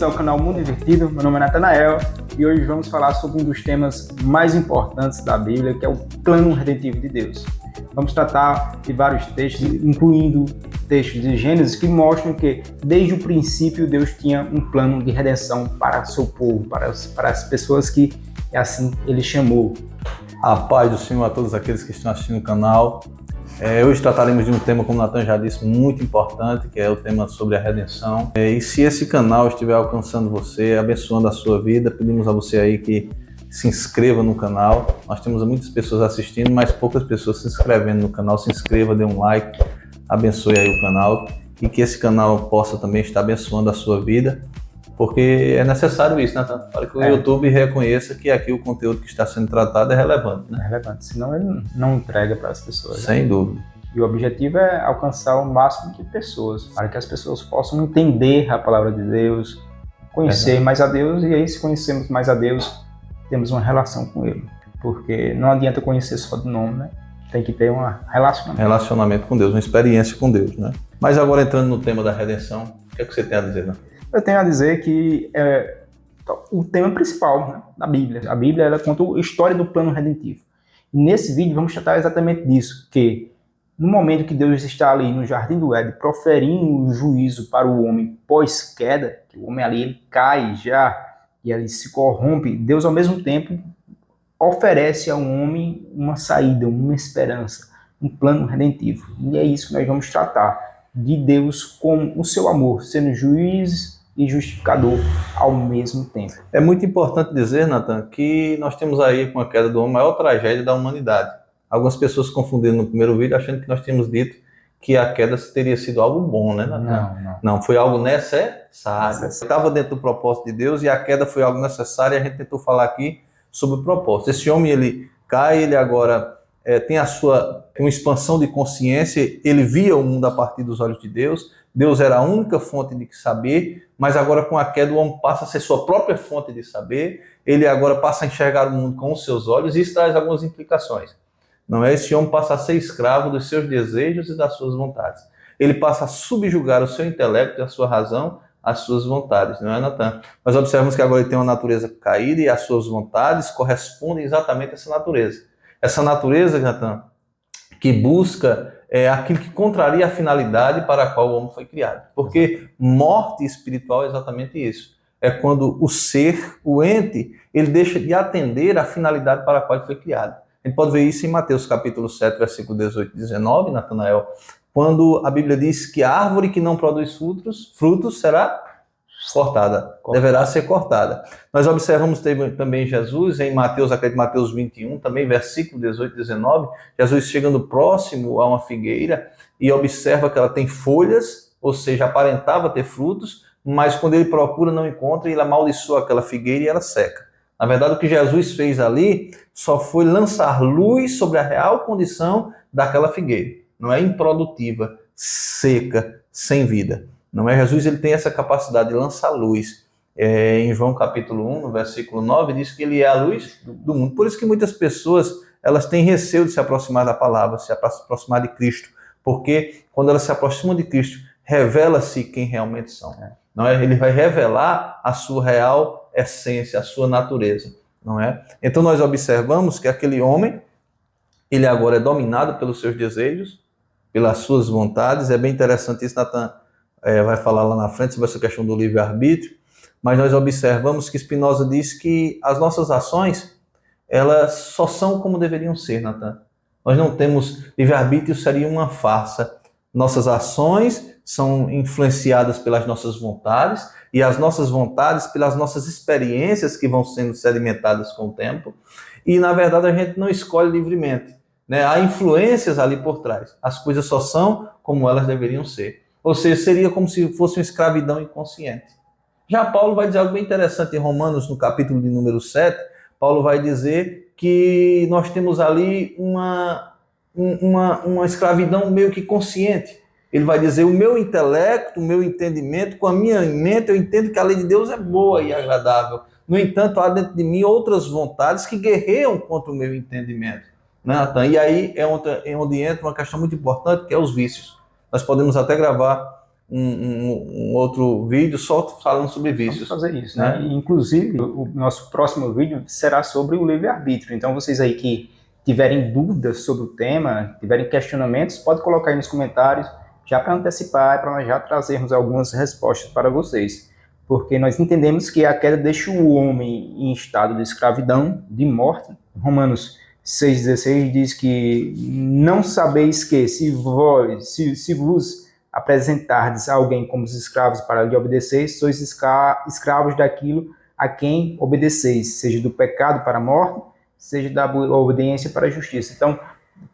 bem-vindos ao canal Mundo Invertido. Meu nome é Natanael e hoje vamos falar sobre um dos temas mais importantes da Bíblia, que é o plano redentivo de Deus. Vamos tratar de vários textos, incluindo textos de Gênesis, que mostram que desde o princípio Deus tinha um plano de redenção para o seu povo, para as pessoas que assim Ele chamou. A paz do Senhor a todos aqueles que estão assistindo o canal. Hoje trataremos de um tema, como o Natan já disse, muito importante, que é o tema sobre a redenção. E se esse canal estiver alcançando você, abençoando a sua vida, pedimos a você aí que se inscreva no canal. Nós temos muitas pessoas assistindo, mas poucas pessoas se inscrevendo no canal. Se inscreva, dê um like, abençoe aí o canal e que esse canal possa também estar abençoando a sua vida, porque é necessário isso, Natan, para que o YouTube reconheça que aqui o conteúdo que está sendo tratado é relevante, né? É relevante, senão ele não entrega para as pessoas. Sem dúvida. E o objetivo é alcançar o máximo de pessoas, para que as pessoas possam entender a palavra de Deus, conhecer mais a Deus, e aí se conhecemos mais a Deus, temos uma relação com Ele. Porque não adianta conhecer só do nome, né? Tem que ter um relacionamento. Relacionamento com Deus, uma experiência com Deus, né? Mas agora entrando no tema da redenção, o que é que você tem a dizer, né? Eu tenho a dizer que é o tema principal, né, da Bíblia. A Bíblia ela conta a história do plano redentivo. E nesse vídeo vamos tratar exatamente disso, que no momento que Deus está ali no Jardim do Éden, proferindo o juízo para o homem pós-queda, que o homem ali ele cai já e ele se corrompe, Deus ao mesmo tempo oferece ao homem uma saída, uma esperança, um plano redentivo. E é isso que nós vamos tratar, de Deus com o seu amor, sendo juiz e justificador ao mesmo tempo. É muito importante dizer, Natan, que nós temos aí com a queda do homem a maior tragédia da humanidade. Algumas pessoas confundiram no primeiro vídeo achando que nós tínhamos dito que a queda teria sido algo bom, né, Natan? Não, foi algo necessário. Estava dentro do propósito de Deus e a queda foi algo necessário e a gente tentou falar aqui sobre o propósito. Esse homem, ele cai, ele agora tem uma expansão de consciência, ele via o mundo a partir dos olhos de Deus, Deus era a única fonte de saber, mas agora com a queda o homem passa a ser sua própria fonte de saber, ele agora passa a enxergar o mundo com os seus olhos e isso traz algumas implicações. Não é? Esse homem passa a ser escravo dos seus desejos e das suas vontades. Ele passa a subjugar o seu intelecto e a sua razão às suas vontades, não é, Natan? Nós observamos que agora ele tem uma natureza caída e as suas vontades correspondem exatamente a essa natureza. Essa natureza, Natan, que busca aquilo que contraria a finalidade para a qual o homem foi criado. Porque morte espiritual é exatamente isso. É quando o ser, o ente, ele deixa de atender à finalidade para a qual ele foi criado. A gente pode ver isso em Mateus capítulo 7, versículo 18 e 19, Natanael, quando a Bíblia diz que a árvore que não produz frutos será cortada, deverá ser cortada. Nós observamos também Jesus em Mateus 21, também versículo 18 e 19, Jesus chegando próximo a uma figueira e observa que ela tem folhas, ou seja, aparentava ter frutos, mas quando ele procura não encontra e ele amaldiçoa aquela figueira e ela seca. Na verdade, o que Jesus fez ali só foi lançar luz sobre a real condição daquela figueira. Não é improdutiva, seca, sem vida. Não é? Jesus ele tem essa capacidade de lançar luz. Em João capítulo 1, no versículo 9, diz que ele é a luz do mundo. Por isso que muitas pessoas elas têm receio de se aproximar da palavra, se aproximar de Cristo. Porque quando elas se aproximam de Cristo, revela-se quem realmente são. Não é? Ele vai revelar a sua real essência, a sua natureza. Não é? Então nós observamos que aquele homem, ele agora é dominado pelos seus desejos, pelas suas vontades. É bem interessante isso, Natan vai falar lá na frente sobre essa questão do livre-arbítrio, mas nós observamos que Spinoza diz que as nossas ações, elas só são como deveriam ser, Natan. Nós não temos livre-arbítrio, seria uma farsa. Nossas ações são influenciadas pelas nossas vontades, e as nossas vontades pelas nossas experiências que vão sendo sedimentadas com o tempo, e na verdade a gente não escolhe livremente, né? Há influências ali por trás. As coisas só são como elas deveriam ser. Ou seja, seria como se fosse uma escravidão inconsciente. Já Paulo vai dizer algo bem interessante em Romanos, no capítulo de número 7, Paulo vai dizer que nós temos ali uma escravidão meio que consciente. Ele vai dizer, o meu intelecto, o meu entendimento, com a minha mente, eu entendo que a lei de Deus é boa e agradável. No entanto, há dentro de mim outras vontades que guerreiam contra o meu entendimento. Nathan? E aí é onde entra uma questão muito importante, que é os vícios. Nós podemos até gravar um outro vídeo só falando sobre vícios. Vamos fazer isso, né? E, inclusive, o nosso próximo vídeo será sobre o livre-arbítrio. Então, vocês aí que tiverem dúvidas sobre o tema, tiverem questionamentos, pode colocar aí nos comentários, já para antecipar, para nós já trazermos algumas respostas para vocês. Porque nós entendemos que a queda deixa o homem em estado de escravidão, de morte. Romanos 6,16 diz que não sabeis que se vos apresentardes a alguém como os escravos para lhe obedecer, sois escravos daquilo a quem obedeceis, seja do pecado para a morte, seja da obediência para a justiça. Então,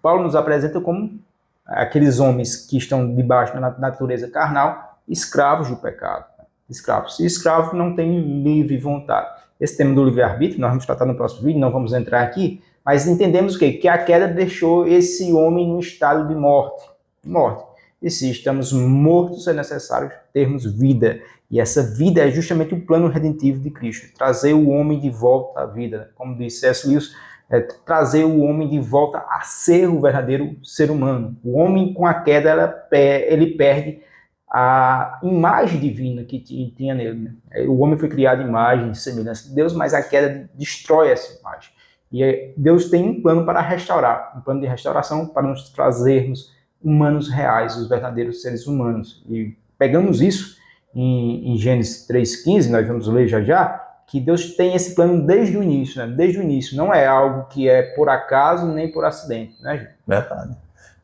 Paulo nos apresenta como aqueles homens que estão debaixo da natureza carnal, escravos do pecado. Escravos. E escravo não tem livre vontade. Esse tema do livre-arbítrio, nós vamos tratar no próximo vídeo, não vamos entrar aqui, mas entendemos o quê? Que a queda deixou esse homem num estado de morte. E se estamos mortos, é necessário termos vida. E essa vida é justamente o plano redentivo de Cristo. Trazer o homem de volta à vida. Como disse C.S. Lewis, trazer o homem de volta a ser o verdadeiro ser humano. O homem, com a queda, ele perde a imagem divina que tinha nele. O homem foi criado em imagem e semelhança de Deus, mas a queda destrói essa imagem. E Deus tem um plano para restaurar, um plano de restauração para nos trazermos humanos reais, os verdadeiros seres humanos. E pegamos isso em Gênesis 3,15, nós vamos ler já, que Deus tem esse plano desde o início, né? Desde o início, não é algo que é por acaso nem por acidente, né, Ju? Verdade.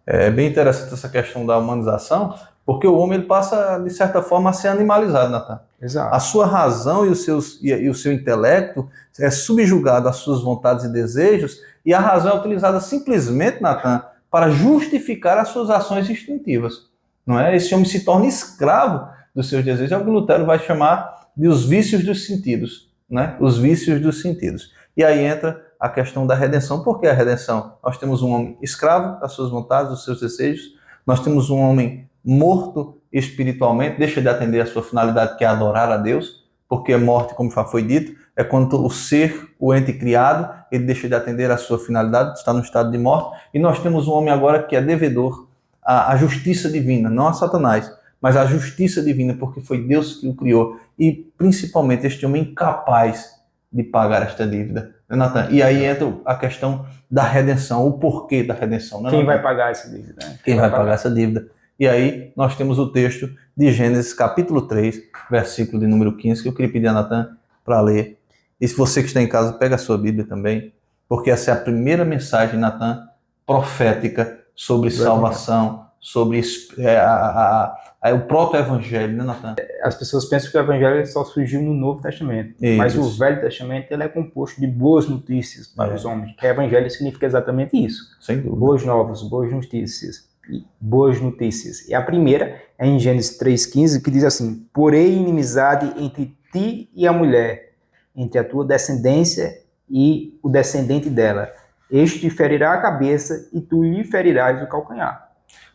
É bem interessante essa questão da humanização, porque o homem ele passa, de certa forma, a ser animalizado, Natan. Exato. A sua razão e o seu intelecto é subjugado às suas vontades e desejos, e a razão é utilizada simplesmente, Natan, para justificar as suas ações instintivas. Não é? Esse homem se torna escravo dos seus desejos, é o que Lutero vai chamar de os vícios dos sentidos. Né? Os vícios dos sentidos. E aí entra a questão da redenção. Por que a redenção? Nós temos um homem escravo das suas vontades, dos seus desejos. Nós temos um homem morto espiritualmente, deixa de atender a sua finalidade, que é adorar a Deus, porque morte, como já foi dito, é quando o ser, o ente criado, ele deixa de atender a sua finalidade, está no estado de morte. E nós temos um homem agora que é devedor à justiça divina, não a Satanás, mas a justiça divina, porque foi Deus que o criou. E, principalmente, este homem incapaz de pagar esta dívida. Né, Natan? E aí entra a questão da redenção, o porquê da redenção. Né, Quem Natan? vai pagar essa dívida? Né? Quem vai pagar essa dívida? E aí nós temos o texto de Gênesis, capítulo 3, versículo de número 15, que eu queria pedir a Natan para ler. E se você que está em casa, pega a sua Bíblia também, porque essa é a primeira mensagem, Natan, profética sobre salvação, sobre o proto-evangelho, né, Natan? As pessoas pensam que o evangelho só surgiu no Novo Testamento, mas o Velho Testamento ele é composto de boas notícias para os homens, que evangelho significa exatamente isso. Sem dúvida. Boas novas, boas notícias. Boas notícias. E a primeira é em Gênesis 3,15, que diz assim: porém inimizade entre ti e a mulher, entre a tua descendência e o descendente dela. Este te ferirá a cabeça e tu lhe ferirás o calcanhar.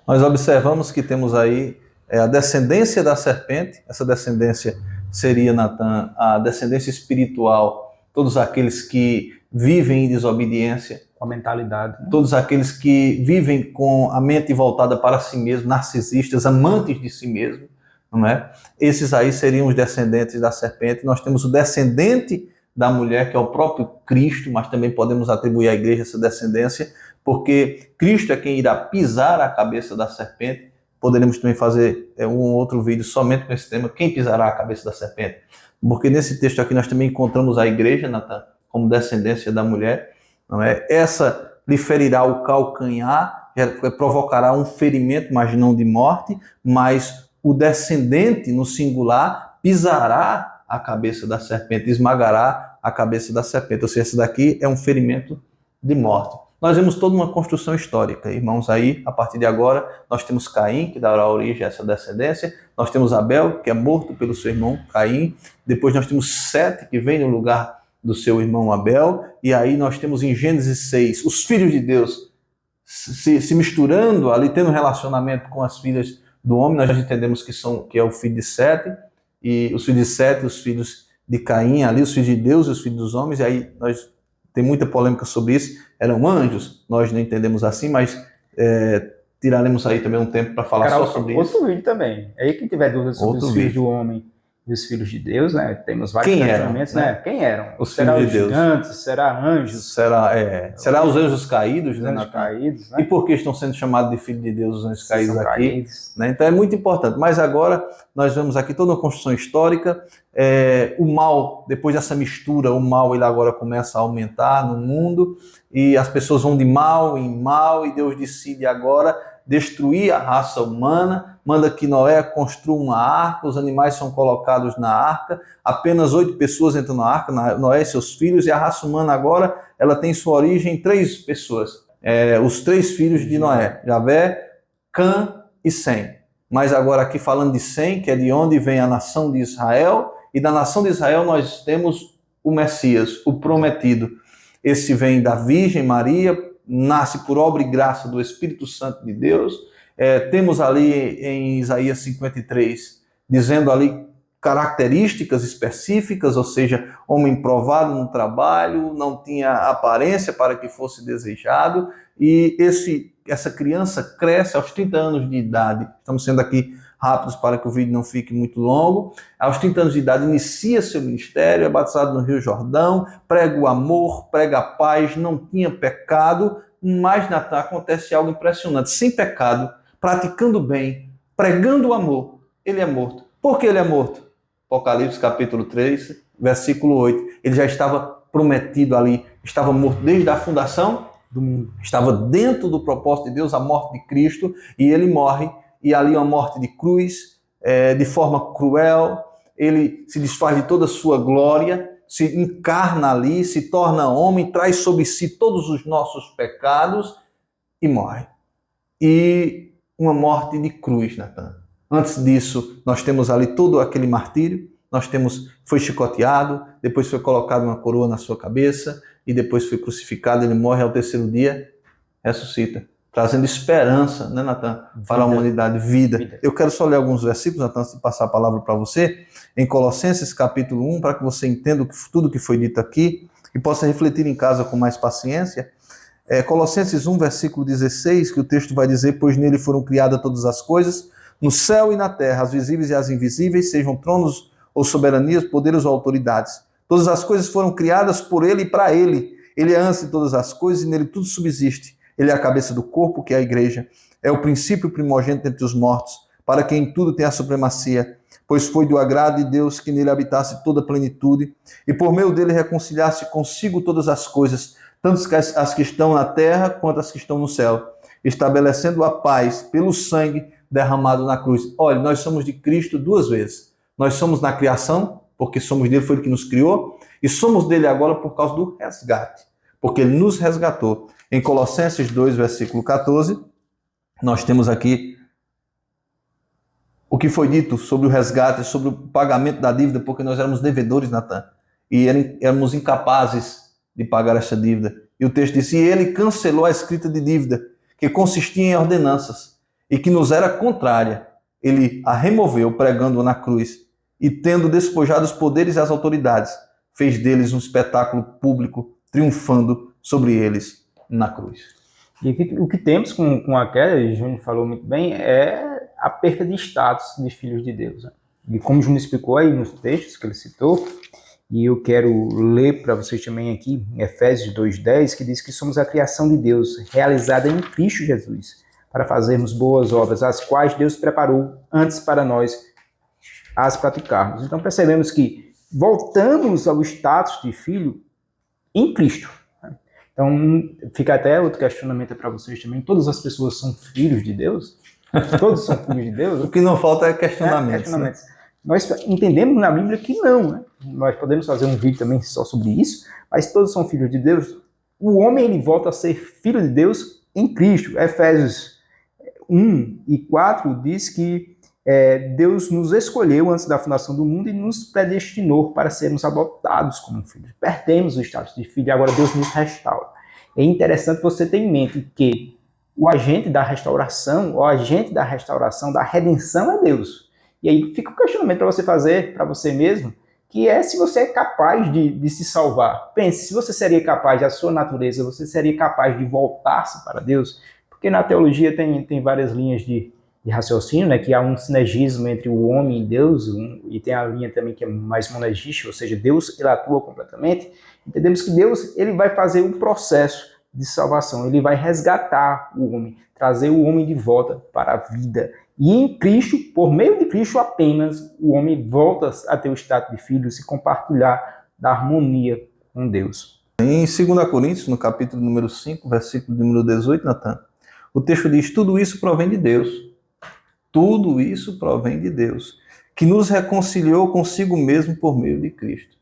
Nós observamos que temos aí a descendência da serpente. Essa descendência seria, Natan, a descendência espiritual, todos aqueles que vivem em desobediência, com a mentalidade, né? Todos aqueles que vivem com a mente voltada para si mesmo, narcisistas, amantes de si mesmo, não é? Esses aí seriam os descendentes da serpente. Nós temos o descendente da mulher, que é o próprio Cristo, mas também podemos atribuir à igreja essa descendência, porque Cristo é quem irá pisar a cabeça da serpente. Poderemos também fazer um outro vídeo somente com esse tema, quem pisará a cabeça da serpente? Porque nesse texto aqui nós também encontramos a igreja, Natan, como descendência da mulher, não é? Essa lhe ferirá o calcanhar, provocará um ferimento, mas não de morte, mas o descendente, no singular, pisará a cabeça da serpente, esmagará a cabeça da serpente. Ou seja, esse daqui é um ferimento de morte. Nós vemos toda uma construção histórica, irmãos, aí, a partir de agora, nós temos Caim, que dará origem a essa descendência, nós temos Abel, que é morto pelo seu irmão Caim, depois nós temos Sete, que vem no lugar do seu irmão Abel, e aí nós temos em Gênesis 6 os filhos de Deus se misturando ali, tendo relacionamento com as filhas do homem. Nós já entendemos que é o filho de Sete, e os filhos de Sete, os filhos de Caim, ali os filhos de Deus e os filhos dos homens, e aí tem muita polêmica sobre isso, eram anjos, nós não entendemos assim, mas tiraremos aí também um tempo para falar Cara, só sobre isso. outro vídeo também. Aí quem tiver dúvidas sobre Outro os filhos vídeo. do homem e os filhos de Deus, né? Temos vários Quem eram, questionamentos, né? né? Quem eram? Os Será filhos os de Deus. gigantes? Será anjos? Será os anjos caídos, Os né, anjos Natan? caídos, E né? por que estão sendo chamados de filhos de Deus, os anjos Se caídos são aqui? caídos. Né? Então é muito importante. Mas agora nós vemos aqui toda uma construção histórica. O mal, depois dessa mistura, o mal ele agora começa a aumentar no mundo e as pessoas vão de mal em mal e Deus decide agora destruir a raça humana, manda que Noé construa uma arca, os animais são colocados na arca, apenas 8 pessoas entram na arca, Noé e seus filhos, e a raça humana agora ela tem sua origem em 3 pessoas, os 3 filhos de Noé, Javé, Cã e Sem. Mas agora aqui falando de Sem, que é de onde vem a nação de Israel, e da nação de Israel nós temos o Messias, o prometido. Esse vem da Virgem Maria, nasce por obra e graça do Espírito Santo de Deus. Temos ali em Isaías 53, dizendo ali características específicas, ou seja, homem provado no trabalho, não tinha aparência para que fosse desejado, e essa criança cresce aos 30 anos de idade. Estamos sendo aqui rápidos para que o vídeo não fique muito longo. Aos 30 anos de idade inicia seu ministério, é batizado no Rio Jordão, prega o amor, prega a paz, não tinha pecado, mas Natan acontece algo impressionante. Sem pecado, praticando bem, pregando o amor, ele é morto. Por que ele é morto? Apocalipse capítulo 3, versículo 8. Ele já estava prometido ali, estava morto desde a fundação do mundo. Estava dentro do propósito de Deus, a morte de Cristo, e ele morre, e ali uma morte de cruz, de forma cruel, ele se desfaz de toda a sua glória, se encarna ali, se torna homem, traz sobre si todos os nossos pecados e morre. E uma morte de cruz, Natan. Antes disso, nós temos ali todo aquele martírio, foi chicoteado, depois foi colocado uma coroa na sua cabeça, e depois foi crucificado, ele morre ao 3º dia, ressuscita, trazendo esperança, né, Natan, para a humanidade, vida. Eu quero só ler alguns versículos, Natan, antes de passar a palavra para você, em Colossenses capítulo 1, para que você entenda tudo que foi dito aqui, e possa refletir em casa com mais paciência. Colossenses 1, versículo 16, que o texto vai dizer: pois nele foram criadas todas as coisas, no céu e na terra, as visíveis e as invisíveis, sejam tronos ou soberanias, poderes ou autoridades. Todas as coisas foram criadas por ele e para ele. Ele é antes de todas as coisas e nele tudo subsiste. Ele é a cabeça do corpo, que é a igreja. É o princípio primogênito entre os mortos, para quem tudo tem a supremacia. Pois foi do agrado de Deus que nele habitasse toda a plenitude, e por meio dele reconciliasse consigo todas as coisas, tanto as que estão na terra quanto as que estão no céu, estabelecendo a paz pelo sangue derramado na cruz. Olha, nós somos de Cristo 2 vezes. Nós somos na criação, porque somos dele, foi ele que nos criou, e somos dele agora por causa do resgate, porque ele nos resgatou. Em Colossenses 2, versículo 14, nós temos aqui o que foi dito sobre o resgate, sobre o pagamento da dívida, porque nós éramos devedores, Natan, e éramos incapazes de pagar essa dívida. E o texto diz: e ele cancelou a escrita de dívida, que consistia em ordenanças, e que nos era contrária. Ele a removeu, pregando-a na cruz, e tendo despojado os poderes e as autoridades, fez deles um espetáculo público, triunfando sobre eles na cruz. E o que temos com a queda, e o Júnior falou muito bem, é a perda de status de filhos de Deus. Né? E como o Júnior explicou aí nos textos que ele citou, e eu quero ler para vocês também aqui, em Efésios 2,10, que diz que somos a criação de Deus, realizada em Cristo Jesus, para fazermos boas obras, as quais Deus preparou antes para nós as praticarmos. Então percebemos que voltamos ao status de filho em Cristo. Então, fica até outro questionamento para vocês também. Todas as pessoas são filhos de Deus? Todos são filhos de Deus? O que não falta é questionamentos. Né? Nós entendemos na Bíblia que não. Né? Nós podemos fazer um vídeo também só sobre isso, mas todos são filhos de Deus. O homem ele volta a ser filho de Deus em Cristo. Efésios 1 e 4 diz que Deus nos escolheu antes da fundação do mundo e nos predestinou para sermos adotados como filhos. Perdemos o status de filho e agora Deus nos restaura. É interessante você ter em mente que o agente da restauração, da redenção é Deus. E aí fica o questionamento para você fazer, para você mesmo, que é se você é capaz de se salvar. Pense, se você seria capaz da sua natureza, você seria capaz de voltar-se para Deus? Porque Porque na teologia tem várias linhas de raciocínio, né, que há um sinergismo entre o homem e Deus, e tem a linha também que é mais monergística, ou seja, Deus ele atua completamente. Entendemos que Deus ele vai fazer um processo de salvação, ele vai resgatar o homem, trazer o homem de volta para a vida. E em Cristo, por meio de Cristo apenas, o homem volta a ter o status de filho, se compartilhar da harmonia com Deus. Em 2 Coríntios, no capítulo número 5, versículo número 18, Natan, o texto diz: tudo isso provém de Deus. Tudo isso provém de Deus, que nos reconciliou consigo mesmo por meio de Cristo.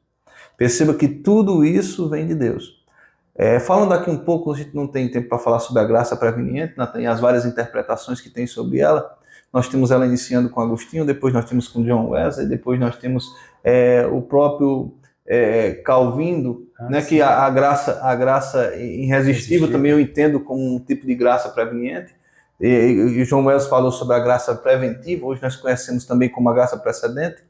Perceba que tudo isso vem de Deus. Falando aqui um pouco, a gente não tem tempo para falar sobre a graça preveniente, Natan, e as várias interpretações que tem sobre ela. Nós temos ela iniciando com Agostinho, depois nós temos com John Wesley, depois nós temos o próprio Calvino, né, que a graça irresistível também eu entendo como um tipo de graça preveniente. E John Wesley falou sobre a graça preventiva, hoje nós conhecemos também como a graça precedente.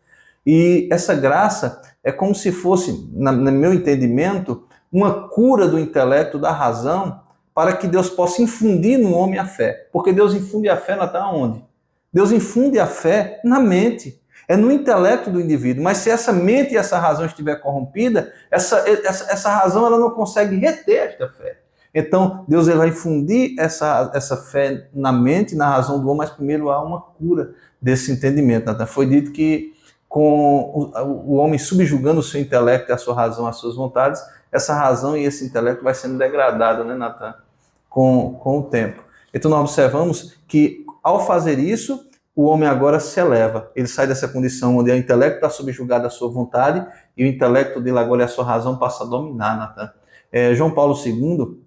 E essa graça é como se fosse, no meu entendimento, uma cura do intelecto, da razão, para que Deus possa infundir no homem a fé. Porque Deus infunde a fé onde? Deus infunde a fé na mente. É no intelecto do indivíduo. Mas se essa mente e essa razão estiver corrompida, essa razão ela não consegue reter esta fé. Então, Deus ele vai infundir essa fé na mente, na razão do homem, mas primeiro há uma cura desse entendimento. Natan. Foi dito que com o homem subjugando o seu intelecto e a sua razão, as suas vontades, essa razão e esse intelecto vai sendo degradado, né, Natan, com o tempo. Então, nós observamos que, ao fazer isso, o homem agora se eleva. Ele sai dessa condição onde o intelecto está subjugado à sua vontade e o intelecto dele agora e a sua razão passa a dominar, Natan. João Paulo II,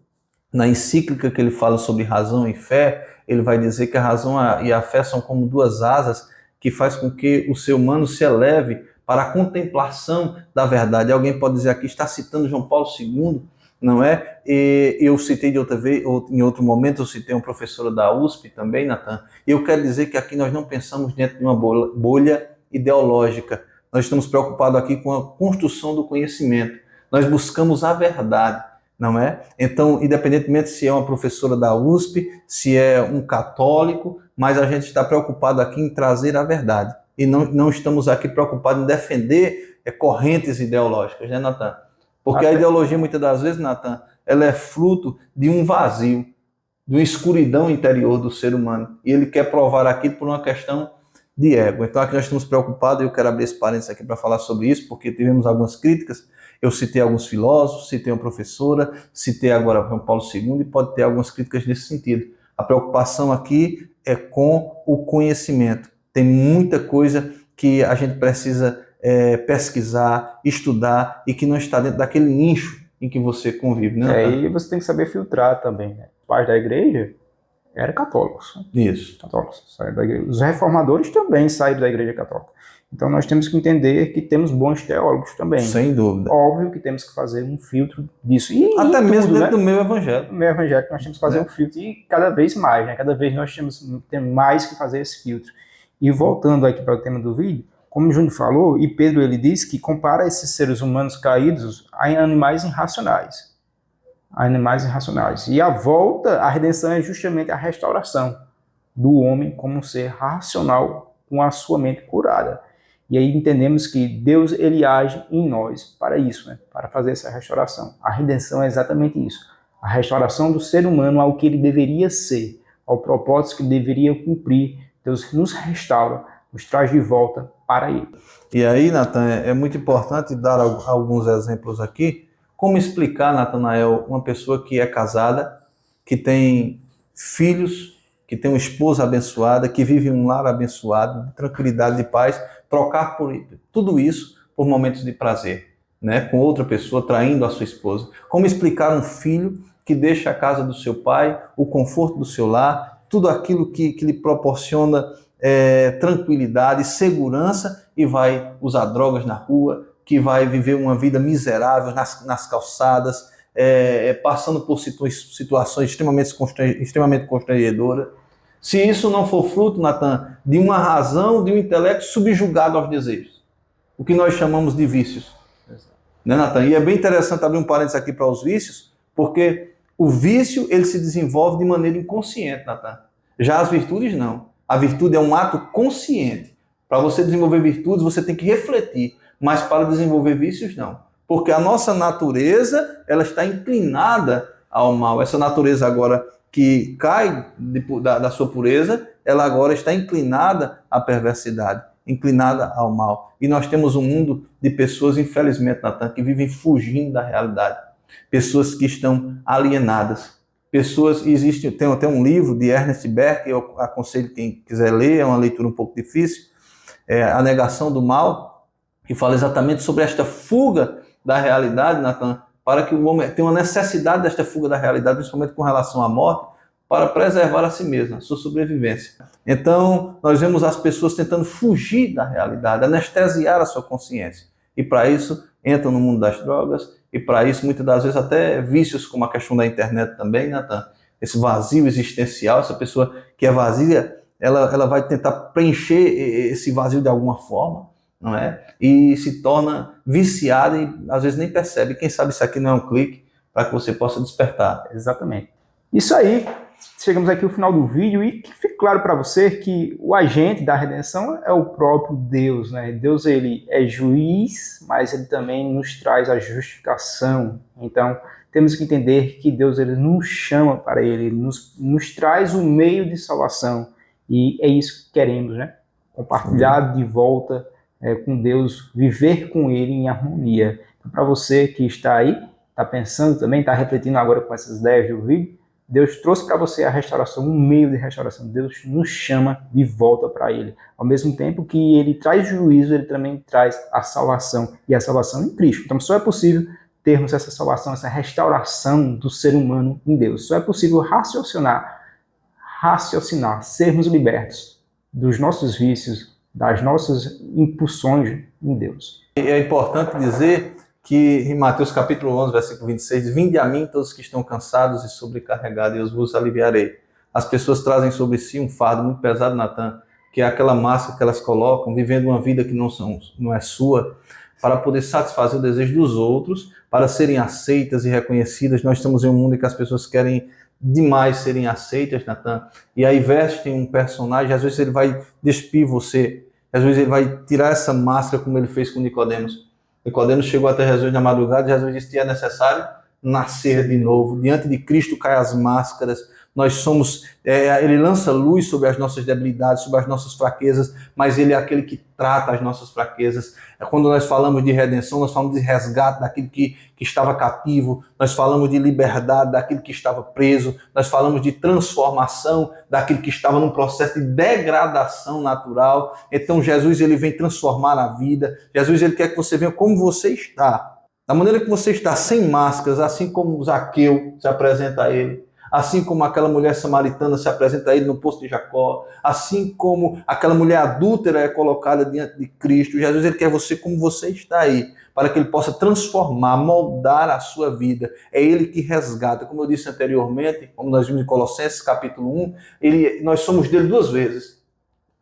na encíclica que ele fala sobre razão e fé, ele vai dizer que a razão e a fé são como duas asas que faz com que o ser humano se eleve para a contemplação da verdade. Alguém pode dizer aqui, está citando João Paulo II, não é? E eu citei de outra vez, ou em outro momento eu citei uma professora da USP também, Natan, e eu quero dizer que aqui nós não pensamos dentro de uma bolha ideológica, nós estamos preocupados aqui com a construção do conhecimento, nós buscamos a verdade. Não é? Então, independentemente se é uma professora da USP, se é um católico, mas a gente está preocupado aqui em trazer a verdade. E não estamos aqui preocupados em defender correntes ideológicas, né, Natan? Porque a ideologia, muitas das vezes, Natan, ela é fruto de um vazio, de uma escuridão interior do ser humano. E ele quer provar aquilo por uma questão de ego. Então, aqui nós estamos preocupados, e eu quero abrir esse parênteses aqui para falar sobre isso, porque tivemos algumas críticas. Eu citei alguns filósofos, citei uma professora, citei agora João Paulo II e pode ter algumas críticas nesse sentido. A preocupação aqui é com o conhecimento. Tem muita coisa que a gente precisa pesquisar, estudar e que não está dentro daquele nicho em que você convive. Né? E você tem que saber filtrar também. Né? Parte da igreja eram católicos. Isso. Católicos saíram da igreja. Os reformadores também saíram da igreja católica. Então nós temos que entender que temos bons teólogos também. Sem dúvida. Óbvio que temos que fazer um filtro disso. Até mesmo tudo, dentro do meio No evangélico. meio evangélico nós temos que fazer um filtro e cada vez mais, né? Cada vez nós temos mais que fazer esse filtro. E voltando aqui para o tema do vídeo, como o Júnior falou, e Pedro ele diz que compara esses seres humanos caídos a animais irracionais. Animais irracionais. E a volta, a redenção é justamente a restauração do homem como um ser racional com a sua mente curada. E aí entendemos que Deus ele age em nós para isso, né? Para fazer essa restauração. A redenção é exatamente isso. A restauração do ser humano ao que ele deveria ser, ao propósito que ele deveria cumprir. Deus nos restaura, nos traz de volta para ele. E aí, Natan, é muito importante dar alguns exemplos aqui. Como explicar, Natanael, uma pessoa que é casada, que tem filhos, que tem uma esposa abençoada, que vive um lar abençoado, de tranquilidade, de paz, trocar por tudo isso por momentos de prazer, né? Com outra pessoa traindo a sua esposa. Como explicar um filho que deixa a casa do seu pai, o conforto do seu lar, tudo aquilo que lhe proporciona tranquilidade, segurança e vai usar drogas na rua, que vai viver uma vida miserável nas calçadas, passando por situações extremamente constrangedoras. Se isso não for fruto, Natan, de uma razão, de um intelecto subjugado aos desejos, o que nós chamamos de vícios. Né, Natan? E é bem interessante abrir um parênteses aqui para os vícios, porque O vício, ele se desenvolve de maneira inconsciente, Natan. Já as virtudes, não. A virtude é um ato consciente. Para você desenvolver virtudes, você tem que refletir. Mas para desenvolver vícios, não. Porque a nossa natureza, ela está inclinada ao mal. Essa natureza agora que cai da sua pureza, ela agora está inclinada à perversidade, inclinada ao mal. E nós temos um mundo de pessoas, infelizmente, Natan, que vivem fugindo da realidade. Pessoas que estão alienadas. Pessoas, tem até um livro de Ernest Becker, eu aconselho quem quiser ler, é uma leitura um pouco difícil, A Negação do Mal, que fala exatamente sobre esta fuga da realidade, Natan, para que o homem tenha uma necessidade desta fuga da realidade, principalmente com relação à morte, para preservar a si mesmo, a sua sobrevivência. Então, nós vemos as pessoas tentando fugir da realidade, anestesiar a sua consciência. E para isso, entram no mundo das drogas, e para isso, muitas das vezes, até vícios como a questão da internet também, Natan, esse vazio existencial, essa pessoa que é vazia, ela vai tentar preencher esse vazio de alguma forma, não é? E se torna viciada e às vezes nem percebe. Quem sabe isso aqui não é um clique para que você possa despertar. Exatamente. Isso aí, chegamos aqui ao final do vídeo e que fique claro para você que o agente da redenção é o próprio Deus, né? Deus, ele é juiz, mas ele também nos traz a justificação. Então, temos que entender que Deus, ele nos chama para ele nos traz o meio de salvação. E é isso que queremos, né? Compartilhar de volta com Deus, viver com ele em harmonia. Então, para você que está aí, está pensando também, está refletindo agora com essas ideias do vídeo, Deus trouxe para você a restauração, um meio de restauração. Deus nos chama de volta para ele. Ao mesmo tempo que ele traz juízo, ele também traz a salvação, e a salvação em Cristo. Então só é possível termos essa salvação, essa restauração do ser humano em Deus. Só é possível raciocinar, sermos libertos dos nossos vícios, das nossas impulsões em Deus. É importante dizer que em Mateus capítulo 11, versículo 26, vinde a mim todos que estão cansados e sobrecarregados, e eu vos aliviarei. As pessoas trazem sobre si um fardo muito pesado, Natan, que é aquela máscara que elas colocam, vivendo uma vida que não é sua, para poder satisfazer o desejo dos outros, para serem aceitas e reconhecidas. Nós estamos em um mundo em que as pessoas querem demais serem aceitas, Natan, e aí vestem um personagem, às vezes ele vai despir você, às vezes ele vai tirar essa máscara como ele fez com Nicodemos. Nicodemos chegou até Jesus na madrugada e Jesus disse que é necessário nascer de novo. Diante de Cristo caem as máscaras. Nós somos, ele lança luz sobre as nossas debilidades, sobre as nossas fraquezas, mas ele é aquele que trata as nossas fraquezas. Quando nós falamos de redenção, nós falamos de resgate daquilo que estava cativo, nós falamos de liberdade daquilo que estava preso, nós falamos de transformação daquilo que estava num processo de degradação natural. Então Jesus, ele vem transformar a vida. Jesus, ele quer que você venha como você está, da maneira que você está, sem máscaras, assim como Zaqueu se apresenta a ele, assim como aquela mulher samaritana se apresenta a ele no poço de Jacó, assim como aquela mulher adúltera é colocada diante de Cristo. Jesus, ele quer você como você está aí, para que ele possa transformar, moldar a sua vida. É ele que resgata. Como eu disse anteriormente, como nós vimos em Colossenses capítulo 1, nós somos dele duas vezes.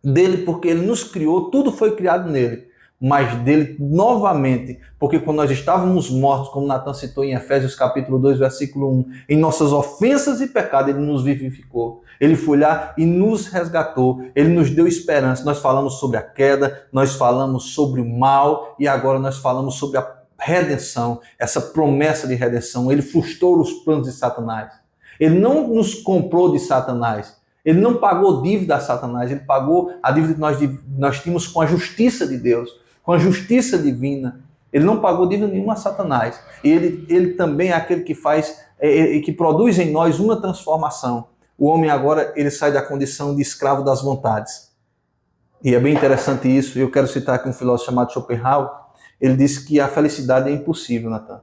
Dele porque ele nos criou, tudo foi criado nele. Mas dele novamente, porque quando nós estávamos mortos, como Natan citou em Efésios capítulo 2, versículo 1, em nossas ofensas e pecados, ele nos vivificou. Ele foi lá e nos resgatou, ele nos deu esperança. Nós falamos sobre a queda, nós falamos sobre o mal e agora nós falamos sobre a redenção, essa promessa de redenção. Ele frustrou os planos de Satanás. Ele não nos comprou de Satanás. Ele não pagou dívida a Satanás, ele pagou a dívida que nós tínhamos com a justiça de Deus, com a justiça divina. Ele não pagou dívida nenhuma a Satanás. Ele também é aquele que faz, que produz em nós uma transformação. O homem agora, ele sai da condição de escravo das vontades. E é bem interessante isso. Eu quero citar aqui um filósofo chamado Schopenhauer. Ele disse que a felicidade é impossível, Natan.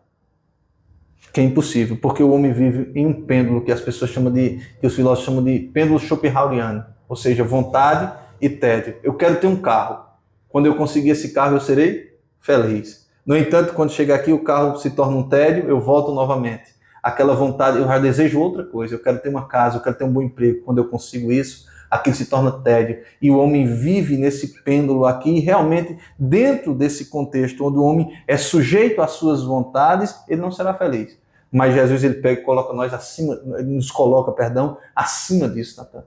Que é impossível, porque o homem vive em um pêndulo que as pessoas que os filósofos chamam de pêndulo schopenhaueriano, ou seja, vontade e tédio. Eu quero ter um carro. Quando eu conseguir esse carro, eu serei feliz. No entanto, quando chegar aqui, o carro se torna um tédio, eu volto novamente. Aquela vontade, eu já desejo outra coisa. Eu quero ter uma casa, eu quero ter um bom emprego. Quando eu consigo isso, aquilo se torna tédio. E o homem vive nesse pêndulo aqui, e realmente, dentro desse contexto, onde o homem é sujeito às suas vontades, ele não será feliz. Mas Jesus, ele pega e coloca nós acima, nos coloca, perdão, acima disso, Natan.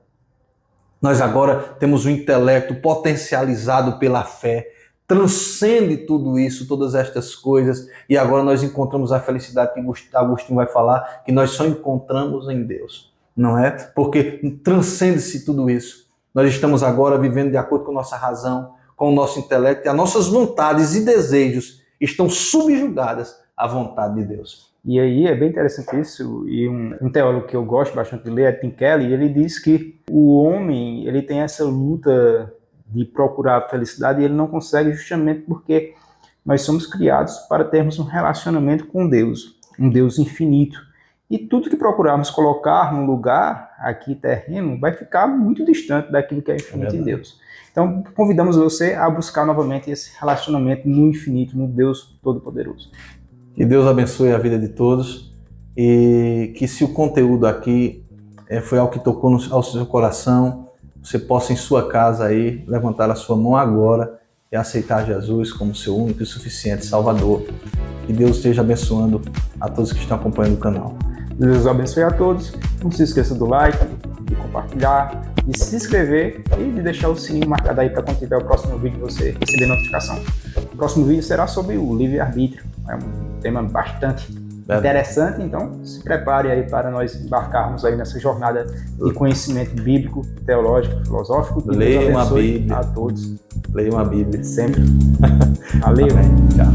Nós agora temos um intelecto potencializado pela fé, transcende tudo isso, todas estas coisas, e agora nós encontramos a felicidade que Agostinho vai falar, que nós só encontramos em Deus, não é? Porque transcende-se tudo isso. Nós estamos agora vivendo de acordo com a nossa razão, com o nosso intelecto, e as nossas vontades e desejos estão subjugadas à vontade de Deus. E aí é bem interessante isso, e um teólogo que eu gosto bastante de ler é Tim Keller, ele diz que o homem ele tem essa luta de procurar a felicidade e ele não consegue justamente porque nós somos criados para termos um relacionamento com Deus, um Deus infinito. E tudo que procurarmos colocar num lugar aqui terreno vai ficar muito distante daquilo que é infinito em Deus. Então convidamos você a buscar novamente esse relacionamento no infinito, no Deus Todo-Poderoso. Que Deus abençoe a vida de todos e que se o conteúdo aqui foi algo que tocou ao seu coração, você possa em sua casa aí levantar a sua mão agora e aceitar Jesus como seu único e suficiente Salvador. Que Deus esteja abençoando a todos que estão acompanhando o canal. Deus abençoe a todos. Não se esqueça do like, de compartilhar, de se inscrever e de deixar o sininho marcado aí para quando tiver o próximo vídeo você receber notificação. O próximo vídeo será sobre o livre-arbítrio. É um tema bastante interessante, então se prepare aí para nós embarcarmos aí nessa jornada de conhecimento bíblico, teológico, filosófico. Leia uma Bíblia a todos. Leia uma Bíblia. Sempre. Valeu. Tchau.